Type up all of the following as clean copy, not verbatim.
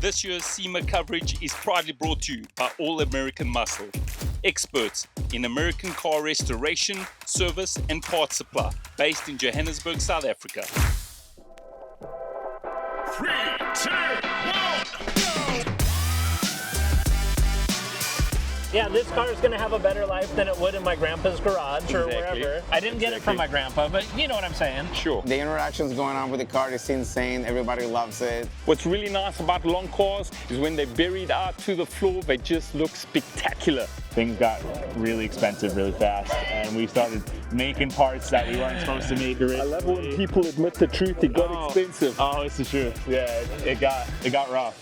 This year's SEMA coverage is proudly brought to you by All American Muscle, experts in American car restoration, service and parts supply, based in Johannesburg, South Africa. 3, 2, 1, go! Yeah, this car is going to have a better life than it would in my grandpa's garage or Exactly. wherever. I didn't get it from my grandpa, but you know what I'm saying. Sure. The interactions going on with the car is insane. Everybody loves it. What's really nice about long cars is when they're buried out to the floor, they just look spectacular. Things got really expensive really fast, and we started making parts that we weren't supposed to make originally. I love when people admit the truth, it got expensive. Oh, it's the truth. Yeah, it got rough.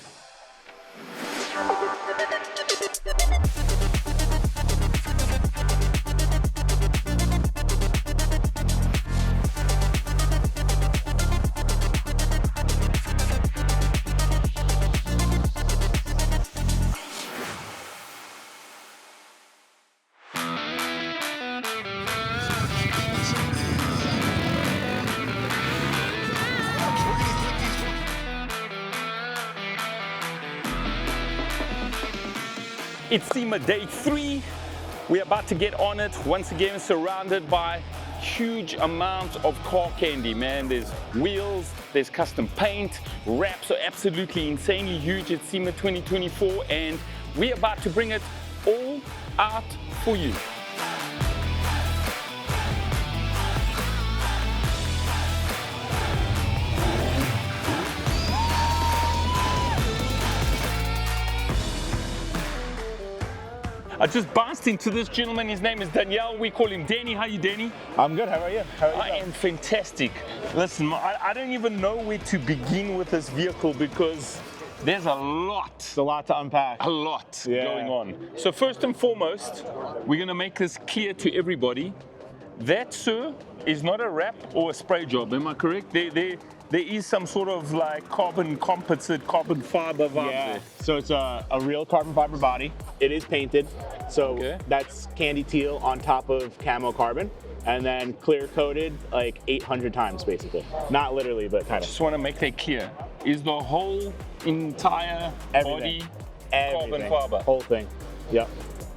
It's SEMA day 3. We're about to get on it. Once again, surrounded by huge amounts of car candy, man. There's wheels, there's custom paint, wraps are absolutely insanely huge at SEMA 2024, and we're about to bring it all out for you. I just bounced into this gentleman. His name is Danielle. We call him Danny. How you, Danny? I'm good. How are you? I am fantastic. Listen, I don't even know where to begin with this vehicle because there's a lot. It's a lot to unpack. A lot Yeah. going on. So first and foremost, we're gonna make this clear to everybody. That, sir, is not a wrap or a spray job. Am I correct? There is some sort of like carbon composite, carbon fiber vibe Yeah, there. so it's a real carbon fiber body. It is painted, so Okay. that's candy teal on top of camo carbon, and then clear coated like 800 times basically. Not literally, but kind of. Just want to make that clear. Is the whole entire Everything. body carbon fiber? Whole thing. Yep.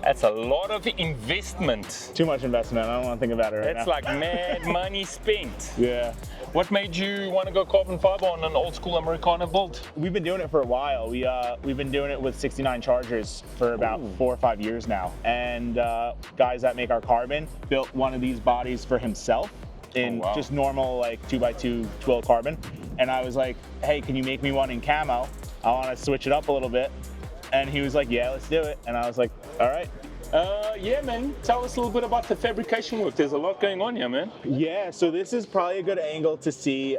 That's a lot of investment. Too much investment. I don't want to think about it right That's now. like mad money spent. Yeah. What made you want to go carbon fiber on an old school Americana build? We've been doing it for a while. We've been doing it with 69 Chargers for about 4 or 5 years now. And guys that make our carbon built one of these bodies for himself in Oh, wow. just normal like 2x2 twill carbon. And I was like, hey, can you make me one in camo? I want to switch it up a little bit. And he was like, yeah, let's do it. And I was like, all right. Yeah, man. Tell us a little bit about the fabrication work. There's a lot going on here, man. Yeah, so this is probably a good angle to see.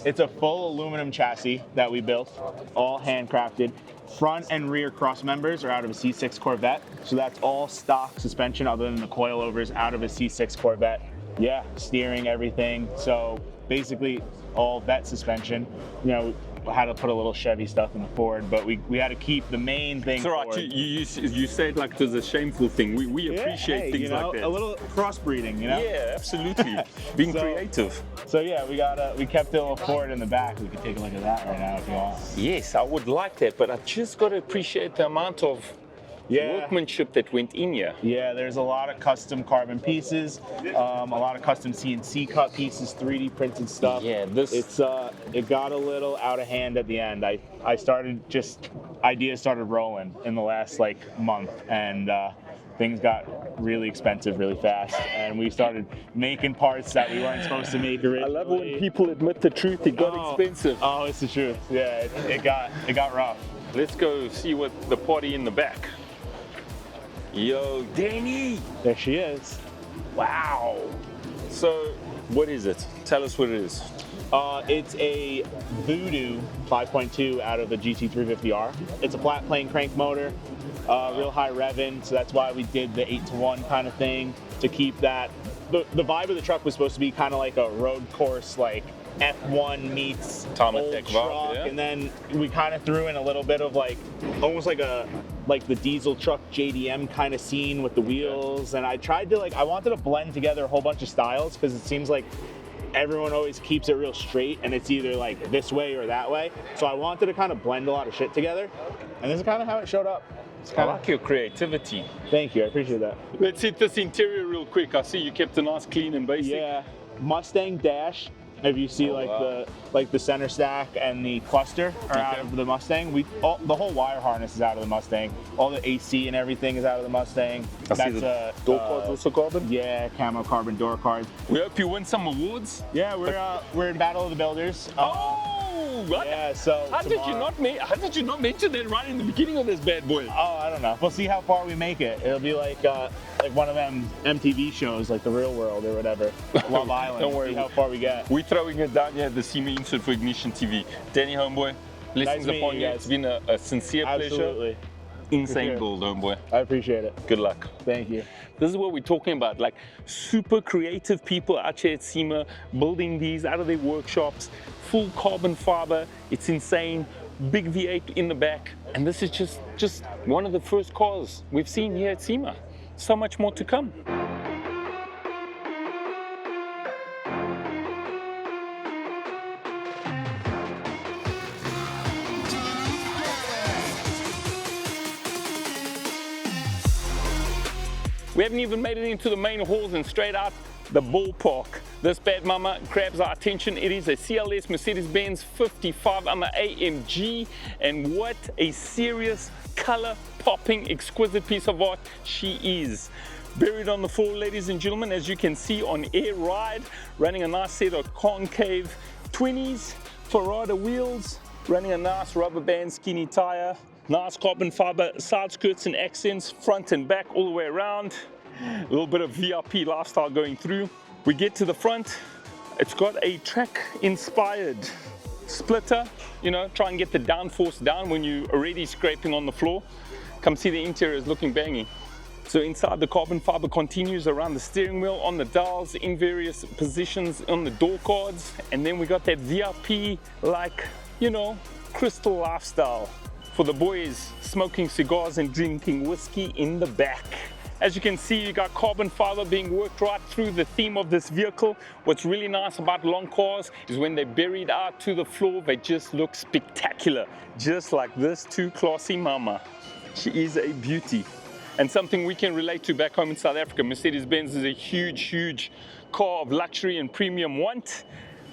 It's a full aluminum chassis that we built, all handcrafted. Front and rear cross members are out of a C6 Corvette. So that's all stock suspension other than the coilovers out of a C6 Corvette. Yeah, steering, everything. So basically all vet suspension. You know, had to put a little Chevy stuff in the Ford, but we had to keep the main thing It's all right. Ford. You say it like it was a shameful thing. We appreciate hey, things you know, like that. a little crossbreeding, you know? Yeah, absolutely. Being So- creative. So yeah, we kept a little Ford in the back. We could take a look at that right now if you want. Yes, I would like that, but I just got to appreciate the amount of workmanship that went in here. Yeah, there's a lot of custom carbon pieces, a lot of custom CNC cut pieces, 3D printed stuff. Yeah, this- it got a little out of hand at the end. I started ideas started rolling in the last like month, and things got really expensive really fast, and we started making parts that we weren't supposed to make originally. I love when people admit the truth. It got expensive. Oh, it's the truth. Yeah, it got rough. Let's go see what the party in the back. Yo, Danny! There she is. Wow. So, what is it? Tell us what it is. It's a Voodoo 5.2 out of the GT350R. It's a flat plane crank motor, real high revving, so that's why we did the 8-to-1 kind of thing to keep that. The vibe of the truck was supposed to be kind of like a road course, like F1 meets Thomas old Tech truck, vibe, yeah. and then we kind of threw in a little bit of like, almost like the diesel truck JDM kind of scene with the wheels, and I wanted to blend together a whole bunch of styles because it seems like everyone always keeps it real straight, and it's either like this way or that way. So I wanted to kind of blend a lot of shit together, and this is kind of how it showed up. I like your creativity. Thank you, I appreciate that. Let's hit this interior real quick. I see you kept it nice, clean and basic. Yeah, Mustang dash. If you see the center stack and the cluster are out of the Mustang, the whole wire harness is out of the Mustang. All the AC and everything is out of the Mustang. See the door cards also carbon? Yeah, camo carbon door cards. We hope you win some awards. Yeah, we're in Battle of the Builders. What? Yeah, so how did you not mention that right in the beginning of this bad boy? Oh, I don't know. We'll see how far we make it. It'll be like one of them MTV shows, like The Real World or whatever. Love Island. Don't worry. See how far we get. We're throwing it down here at the SEMA Insert for Ignition TV. Danny, homeboy, blessings Nice upon meeting you. you guys. It's been a sincere Absolutely. pleasure. Insane sure. build, homeboy. I appreciate it. Good luck. Thank you. This is what we're talking about, like super creative people out here at SEMA building these out of their workshops, full carbon fiber. It's insane. Big V8 in the back. And this is just one of the first cars we've seen here at SEMA. So much more to come. We haven't even made it into the main halls and straight out the ballpark. This bad mama grabs our attention. It is a CLS Mercedes-Benz 55 AMG, and what a serious color popping exquisite piece of art she is. Buried on the floor, ladies and gentlemen, as you can see on air ride, running a nice set of concave 20s Ferrari wheels, running a nice rubber band skinny tire. Nice carbon fiber side skirts and accents, front and back all the way around. A little bit of VIP lifestyle going through. We get to the front. It's got a track inspired splitter, you know, try and get the downforce down when you're already scraping on the floor. Come see the interior is looking banging. So inside, the carbon fiber continues around the steering wheel, on the dials, in various positions on the door cards. And then we got that VIP, like, you know, crystal lifestyle for the boys smoking cigars and drinking whiskey in the back. As you can see, you got carbon fiber being worked right through the theme of this vehicle. What's really nice about long cars is when they're buried out to the floor, they just look spectacular. Just like this too classy mama. She is a beauty. And something we can relate to back home in South Africa. Mercedes-Benz is a huge car of luxury and premium want.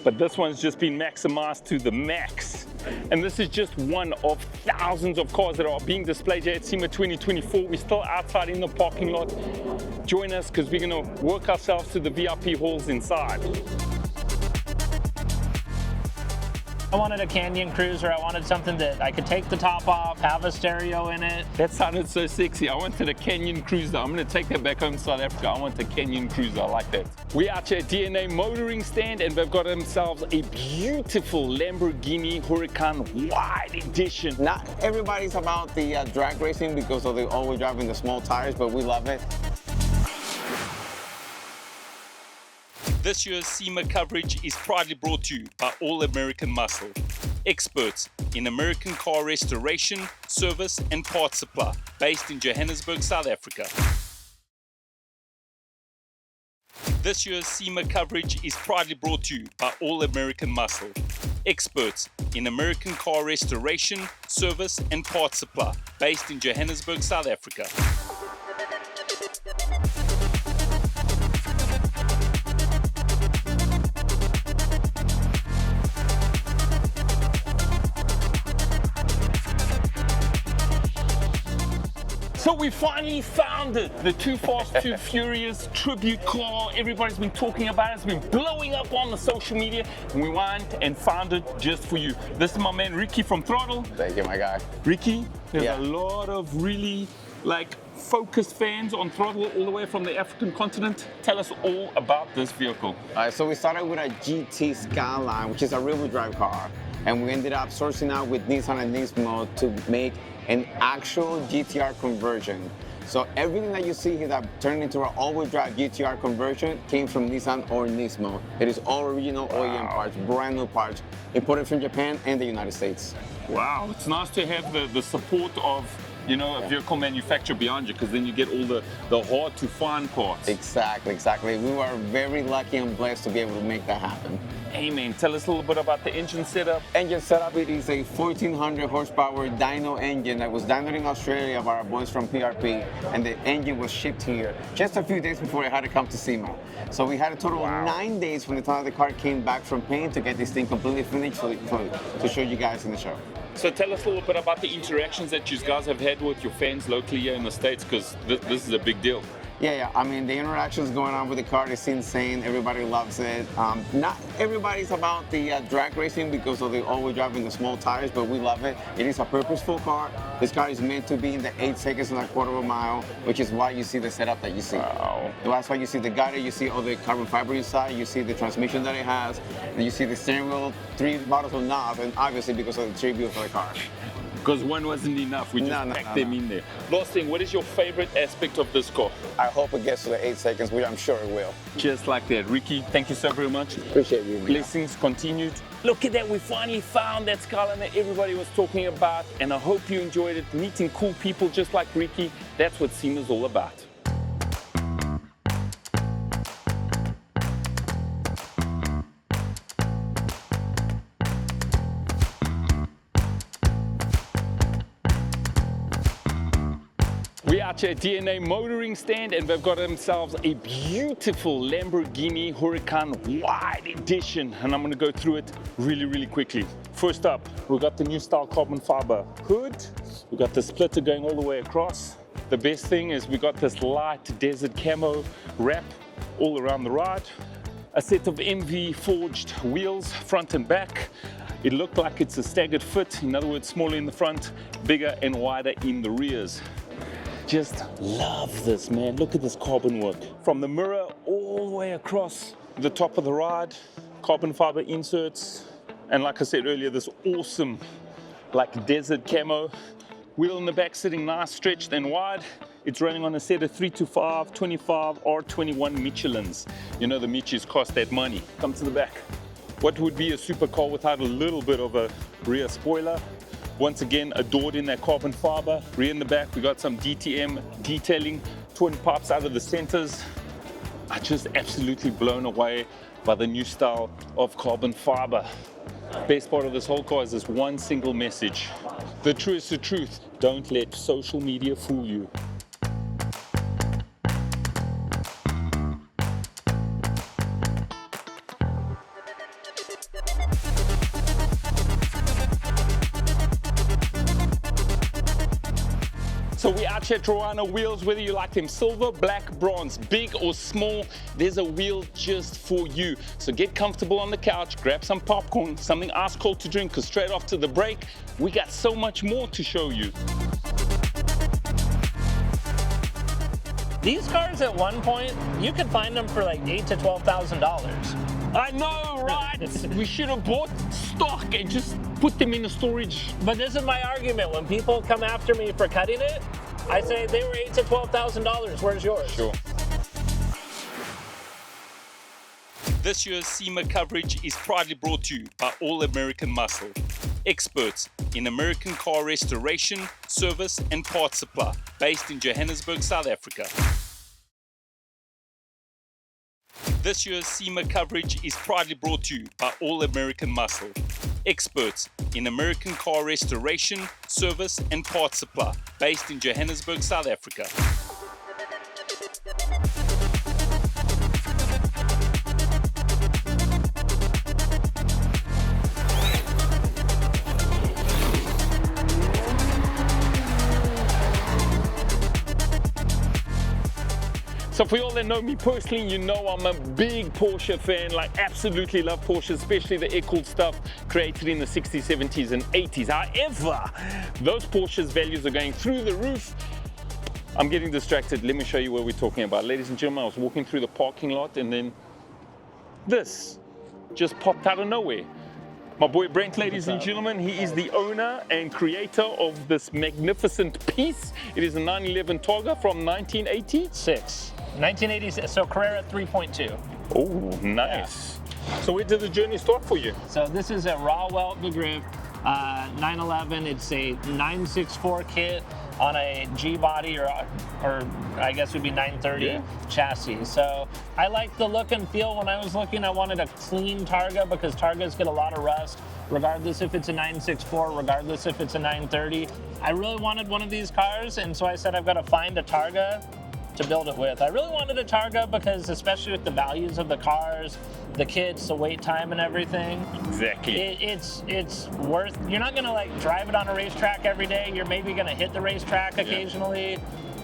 But this one's just been maximized to the max. And this is just one of thousands of cars that are being displayed here at SEMA 2024. We're still outside in the parking lot. Join us because we're gonna work ourselves to the VIP halls inside. I wanted a Canyon Cruiser. I wanted something that I could take the top off, have a stereo in it. That sounded so sexy. I wanted a Canyon Cruiser. I'm gonna take that back home to South Africa. I want a Canyon Cruiser. I like that. We're out here at DNA Motoring Stand, and they've got themselves a beautiful Lamborghini Huracan Wide Edition. Not everybody's about the drag racing because of the all-wheel drive and the small tires, but we love it. This year's SEMA coverage is proudly brought to you by All American Muscle, experts in American car restoration, service and parts supply, based in Johannesburg, South Africa. This year's SEMA coverage is proudly brought to you by All American Muscle, experts in American car restoration, service and parts supply, based in Johannesburg, South Africa. So we finally found it, the Too Fast, Too Furious tribute car. Everybody's been talking about it, it's been blowing up on the social media, and we went and found it just for you. This is my man Ricky from Throttle. Thank you, my guy. Ricky, there's Yeah. a lot of really focused fans on Throttle all the way from the African continent. Tell us all about this vehicle. All right, so we started with a GT Skyline, which is a rear-wheel drive car, and we ended up sourcing out with Nissan and Nismo to make an actual GTR conversion. So everything that you see here that turned into an all-wheel drive GTR conversion came from Nissan or Nismo. It is all original OEM parts, brand new parts, imported from Japan and the United States. Wow, it's nice to have the support of you know, a vehicle manufacturer behind you, because then you get all the hard to find parts. Exactly. We were very lucky and blessed to be able to make that happen. Hey man, tell us a little bit about the engine setup. Engine setup, it is a 1400 horsepower dyno engine that was dynoed in Australia by our boys from PRP, and the engine was shipped here just a few days before it had to come to SEMA. So we had a total of 9 days from the time the car came back from paint to get this thing completely finished to show you guys in the show. So tell us a little bit about the interactions that you guys have had with your fans locally here in the States, because this is a big deal. Yeah. I mean, the interactions going on with the car is insane. Everybody loves it. Not everybody's about the drag racing because of the all-wheel drive and the small tires, but we love it. It is a purposeful car. This car is meant to be in the 8 seconds and a quarter of a mile, which is why you see the setup that you see. Wow. That's why you see the guide, you see all the carbon fiber inside, you see the transmission that it has, and you see the steering wheel, 3 bottles of knob, and obviously because of the tribute for the car. Because one wasn't enough, we just packed them in there. Last thing, what is your favorite aspect of this car? I hope it gets to the 8 seconds, which I'm sure it will. Just like that. Ricky, thank you so very much. Appreciate you, man. Blessings continued. Look at that, we finally found that Skyline that everybody was talking about, and I hope you enjoyed it, meeting cool people just like Ricky. That's what SEMA's all about. We're out here at DNA Motoring Stand, and they've got themselves a beautiful Lamborghini Huracan Wide Edition, and I'm going to go through it really quickly. First up, we've got the new style carbon fiber hood. We've got the splitter going all the way across. The best thing is we got this light desert camo wrap all around the ride. A set of MV forged wheels, front and back. It looked like it's a staggered fit, in other words, smaller in the front, bigger and wider in the rears. Just love this, man. Look at this carbon work. From the mirror all the way across the top of the ride, carbon fiber inserts. And like I said earlier, this awesome, like desert camo. Wheel in the back sitting nice, stretched and wide. It's running on a set of 325, 25, or 21 Michelins. You know the Michis cost that money. Come to the back. What would be a supercar without a little bit of a rear spoiler? Once again, adored in that carbon fiber. Rear in the back, we got some DTM detailing, twin pipes out of the centers. I'm just absolutely blown away by the new style of carbon fiber. Best part of this whole car is this one single message. The truth is the truth. Don't let social media fool you. So we out here at Toronto wheels, whether you like them silver, black, bronze, big or small, there's a wheel just for you. So get comfortable on the couch, grab some popcorn, something ice cold to drink, because straight after the break, we got so much more to show you. These cars at one point, you could find them for like $8,000 to $12,000. I know, right? We should have bought stock and just put them in a storage. But this is my argument. When people come after me for cutting it, I say they were $8,000 to $12,000. Where's yours? Sure. This year's SEMA coverage is proudly brought to you by All American Muscle, experts in American car restoration, service and parts supply, based in Johannesburg, South Africa. This year's SEMA coverage is proudly brought to you by All American Muscle, experts in American car restoration, service and parts supply, based in Johannesburg, South Africa. So for you all that know me personally, you know I'm a big Porsche fan, like absolutely love Porsche, especially the air-cooled stuff created in the 60s, 70s and 80s. However, those Porsche's values are going through the roof. I'm getting distracted. Let me show you what we're talking about. Ladies and gentlemen, I was walking through the parking lot and then this just popped out of nowhere. My boy Brent, ladies and gentlemen, he is the owner and creator of this magnificent piece. It is a 911 Targa from 1986. 1986, so Carrera 3.2. Oh, nice. Yeah. So where did the journey start for you? So this is a raw welt McGriff 911. It's a 964 kit on a G body or I guess it would be 930 chassis. So I like the look and feel. When I was looking, I wanted a clean Targa because Targas get a lot of rust, regardless if it's a 964, regardless if it's a 930. I really wanted one of these cars, and so I said I've got to find a Targa to build it with. I really wanted a Targa because, especially with the values of the cars, the kits, the wait time and everything, Exactly. it's worth. You're not gonna like drive it on a racetrack every day. You're maybe gonna hit the racetrack occasionally.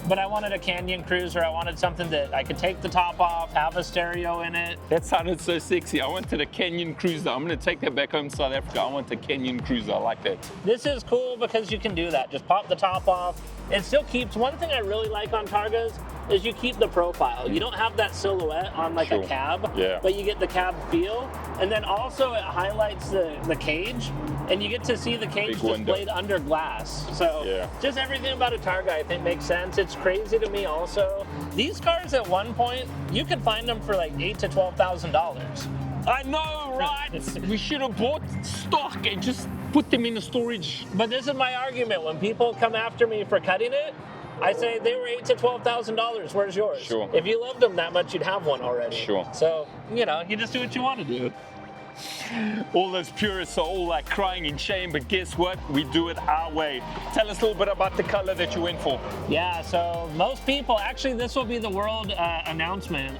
But I wanted a Canyon Cruiser. I wanted something that I could take the top off, have a stereo in it. That sounded so sexy. I wanted a Canyon Cruiser. I'm gonna take that back home to South Africa. I want a Canyon Cruiser. I like that. This is cool because you can do that. Just pop the top off. It still keeps, one thing I really like on Targas is you keep the profile. You don't have that silhouette on like a cab, but you get the cab feel. And then also it highlights the cage, and you get to see the cage displayed under glass. So just everything about a Targa I think makes sense. It's crazy to me also. These cars at one point, you could find them for like $8,000 to $12,000. I know, right? We should have bought stock and just put them in the storage. But this is my argument. When people come after me for cutting it, I say they were $8,000 to $12,000. Where's yours? Sure. If you loved them that much, you'd have one already. Sure. So, you know, you just do what you want to do. All those purists are all like crying in shame, but guess what? We do it our way. Tell us a little bit about the color that you went for. Yeah, so most people, actually this will be the world announcement.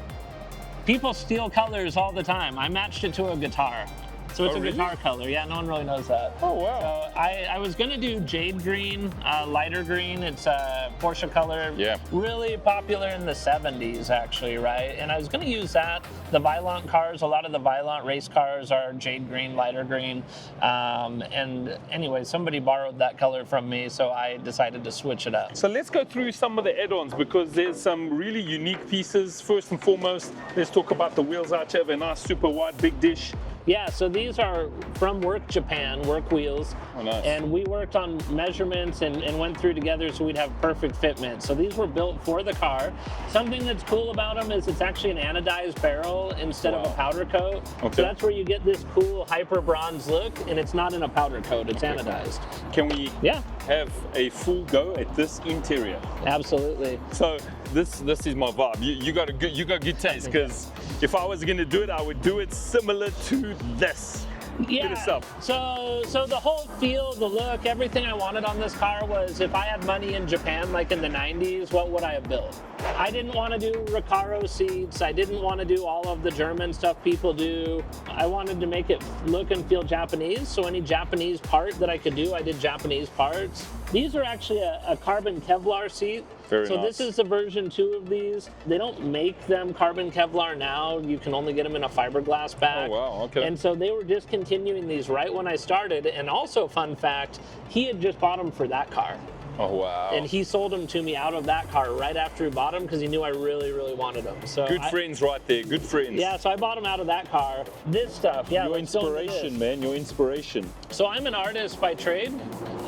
People steal colors all the time. I matched it to a guitar. So it's a guitar color. Yeah, no one really knows that. Oh, wow. So I was going to do jade green, lighter green. It's a Porsche color. Yeah. Really popular in the 70s, actually, right? And I was going to use that. The Violent cars, a lot of the Violent race cars are jade green, lighter green. And anyway, somebody borrowed that color from me, so I decided to switch it up. So let's go through some of the add-ons because there's some really unique pieces. First and foremost, let's talk about the wheels out here. They're nice, super wide, big dish. Yeah, so these are from Work Japan, Work Wheels. Oh, nice. And we worked on measurements and went through together so we'd have perfect fitment. So these were built for the car. Something that's cool about them is it's actually an anodized barrel instead of a powder coat. Okay. So that's where you get this cool hyper bronze look, and it's not in a powder coat, it's anodized. Can we Yeah, have a full go at this interior? absolutely. So this is my vibe. You got good taste because if I was gonna do it, I would do it similar to this. Yeah, Good stuff. so the whole feel, the look, everything I wanted on this car was if I had money in Japan like in the 90s, what would I have built? I didn't want to do Recaro seats. I didn't want to do all of the German stuff people do. I wanted to make it look and feel Japanese, so any Japanese part that I could do, I did Japanese parts. These are actually a carbon Kevlar seat. Very so nice. this is the version 2 of these. They don't make them carbon Kevlar now. You can only get them in a fiberglass bag. Oh, wow, okay. And so they were discontinuing these right when I started. And also, fun fact, he had just bought them for that car. Oh, wow. And he sold them to me out of that car right after he bought them because he knew I really, really wanted them. So Good friends right there, good friends. Yeah, so I bought them out of that car. This stuff, yeah. Your let's go into inspiration, this. man, your inspiration. So I'm an artist by trade.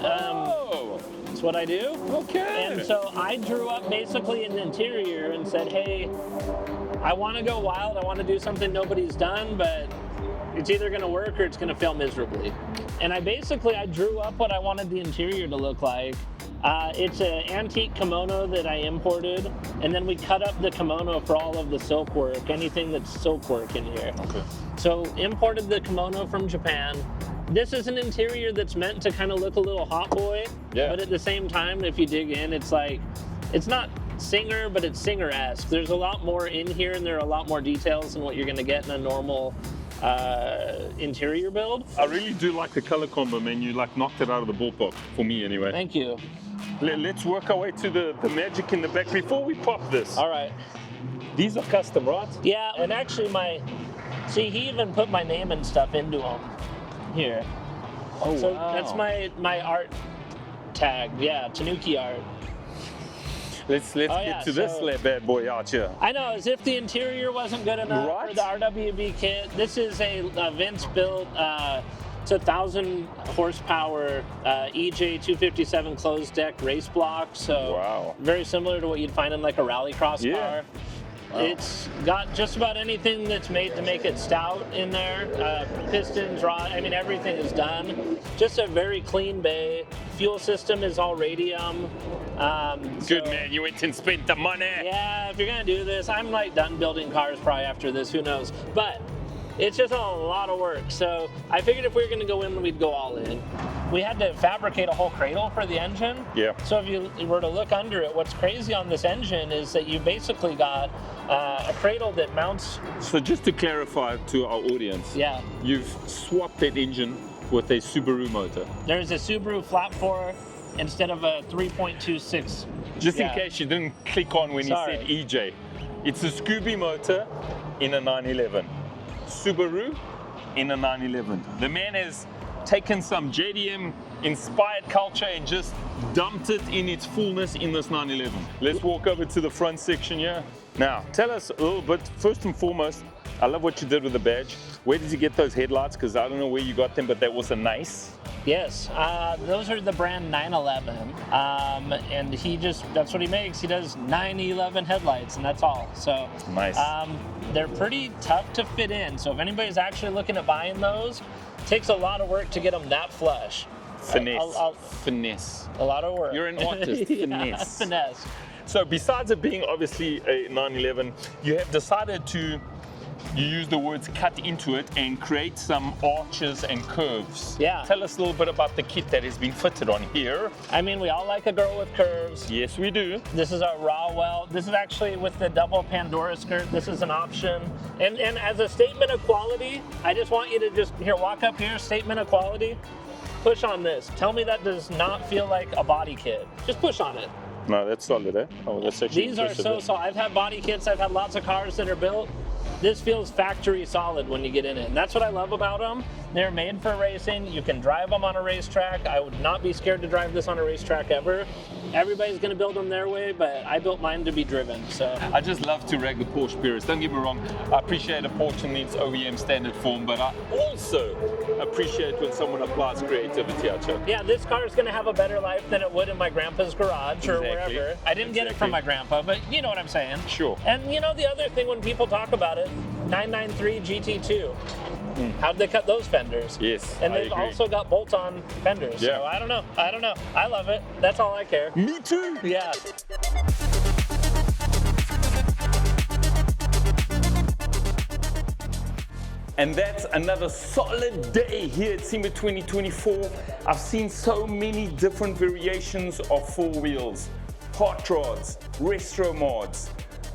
Oh, That's what I do. okay. And so I drew up basically an interior and said, hey, I want to go wild. I want to do something nobody's done, but it's either going to work or it's going to fail miserably. And I drew up what I wanted the interior to look like. It's an antique kimono that I imported, and then we cut up the kimono for all of the silk work, anything that's silk work in here. Okay. So imported the kimono from Japan. This is an interior that's meant to kind of look a little hot boy, but at the same time, if you dig in, it's like, it's not Singer, but it's Singer-esque. There's a lot more in here, and there are a lot more details than what you're going to get in a normal interior build. I really do like the color combo, man. You like knocked it out of the ballpark, for me anyway. Thank you. Let's work our way to the magic in the back before we pop this. All right. These are custom, right? Yeah, and actually he even put my name and stuff into them here. Oh, So wow. that's my art tag. Yeah, Tanuki art. Let's get to this bad boy out here. I know, as if the interior wasn't good enough for the RWB kit. This is a Vince built, it's a 1,000 horsepower EJ 257 closed deck race block. So Wow. very similar to what you'd find in like a rallycross car. It's got just about anything that's made to make it stout in there. Pistons, rod, I mean, everything is done. Just a very clean bay. Fuel system is all radium. Good man, you went and spent the money. Yeah, if you're gonna do this, I'm like done building cars probably after this, who knows. But it's just a lot of work. So I figured if we were gonna go in, we'd go all in. We had to fabricate a whole cradle for the engine. Yeah. So if you were to look under it, what's crazy on this engine is that you basically got a cradle that mounts. So just to clarify to our audience, Yeah. you've swapped that engine with a Subaru motor. There's a Subaru flat 4 instead of a 3.26. Just in Yeah. case you didn't click on when Sorry. he said EJ. It's a Scooby motor in a 911. Subaru in a 911. The man has taken some JDM inspired culture and just dumped it in its fullness in this 911. Let's walk over to the front section here. Now, tell us a little bit, first and foremost, I love what you did with the badge. Where did you get those headlights? Because I don't know where you got them, but that was nice. Yes, those are the brand 911, and that's what he makes. He does 911 headlights, and that's all. So Nice. They're pretty tough to fit in. So if anybody's actually looking at buying those, it takes a lot of work to get them that flush. Finesse. I'll- Finesse. A lot of work. You're an artist. Yeah, Finesse. finesse. So besides it being obviously a 911, you have decided to use the words cut into it and create some arches and curves. Yeah. Tell us a little bit about the kit that has been fitted on here. I mean, we all like a girl with curves. Yes, we do. This is a raw weld. This is actually with the double Pandora skirt. This is an option. And as a statement of quality, I just want you to walk up here, statement of quality. Push on this. Tell me that does not feel like a body kit. Just push on it. No, that's solid, eh? Oh, that's actually These are so I've had body kits. I've had lots of cars that are built. This feels factory solid when you get in it. And that's what I love about them. They're made for racing. You can drive them on a racetrack. I would not be scared to drive this on a racetrack ever. Everybody's going to build them their way, but I built mine to be driven. So I just love to rag the Porsche purists. Don't get me wrong, I appreciate a Porsche in its OEM standard form, but I also appreciate when someone applies creativity, Archer. yeah, this car is going to have a better life than it would in my grandpa's garage or Exactly. wherever. I didn't get it from my grandpa, but you know what I'm saying. Sure. And you know the other thing when people talk about it, 993 GT2. How'd they cut those fenders? Yes, And I they've agree. also got bolt-on fenders. Yeah. So I don't know. I love it. That's all I care. Me too. Yeah. And that's another solid day here at SEMA 2024. I've seen so many different variations of four wheels, hot rods, retro mods,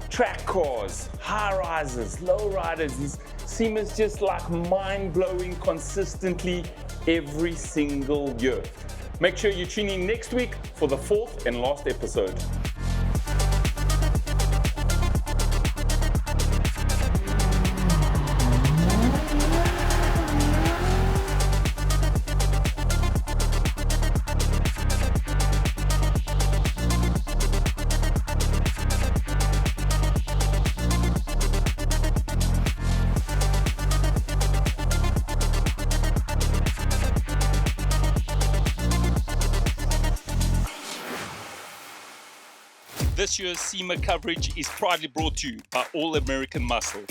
track cars, high rises, low riders. SEMA's just like mind-blowing consistently every single year. Make sure you tune in next week for the fourth and last episode. This year's SEMA coverage is proudly brought to you by All American Muscle,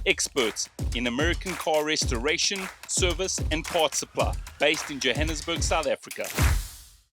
experts in American car restoration, service, and parts supply, based in Johannesburg, South Africa.